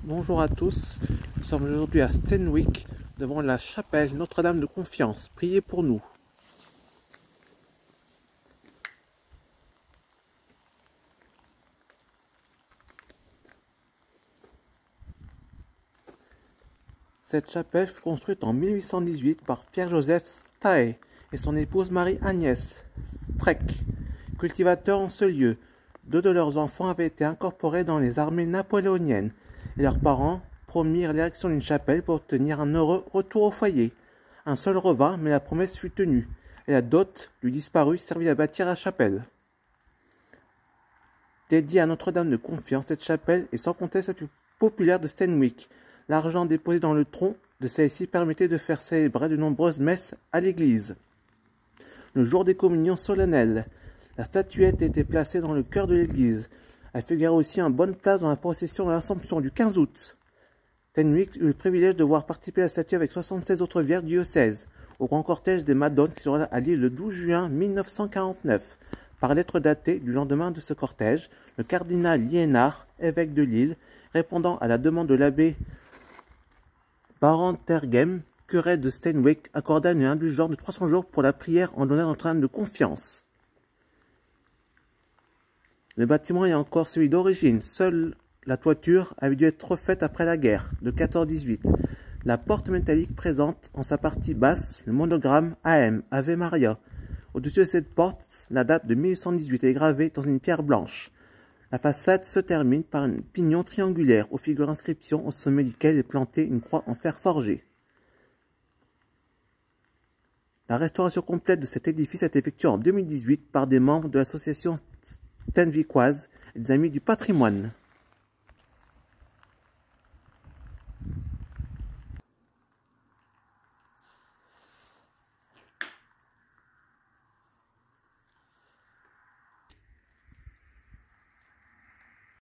Bonjour à tous, nous sommes aujourd'hui à Stenwick, devant la chapelle Notre-Dame de Confiance. Priez pour nous. Cette chapelle fut construite en 1818 par Pierre-Joseph Stahe et son épouse Marie-Agnès Streck, cultivateurs en ce lieu. Deux de leurs enfants avaient été incorporés dans les armées napoléoniennes et leurs parents promirent l'érection d'une chapelle pour obtenir un heureux retour au foyer. Un seul revint, mais la promesse fut tenue, et la dot du disparu servit à bâtir la chapelle. Dédiée à Notre-Dame de Confiance, cette chapelle est sans conteste la plus populaire de Stenwick. L'argent déposé dans le tronc de celle-ci permettait de faire célébrer de nombreuses messes à l'église. Le jour des communions solennelles, la statuette était placée dans le cœur de l'église. Elle figure aussi en bonne place dans la procession de l'Assomption du 15 août. Stenwick eut le privilège de voir participer à la statue avec 76 autres vierges du diocèse, au grand cortège des Madones qui sera à Lille le 12 juin 1949. Par lettre datée du lendemain de ce cortège, le cardinal Liénard, évêque de Lille, répondant à la demande de l'abbé Barentergem, curé de Stenwick, accorda une indulgence de 300 jours pour la prière en l'honneur Notre-Dame de Confiance. Le bâtiment est encore celui d'origine. Seule la toiture avait dû être refaite après la guerre de 14-18. La porte métallique présente en sa partie basse le monogramme AM, Ave Maria. Au-dessus de cette porte, la date de 1818 est gravée dans une pierre blanche. La façade se termine par un pignon triangulaire aux figures d'inscription au sommet duquel est plantée une croix en fer forgé. La restauration complète de cet édifice a été effectuée en 2018 par des membres de l'association Stenwickoise et des Amis du patrimoine.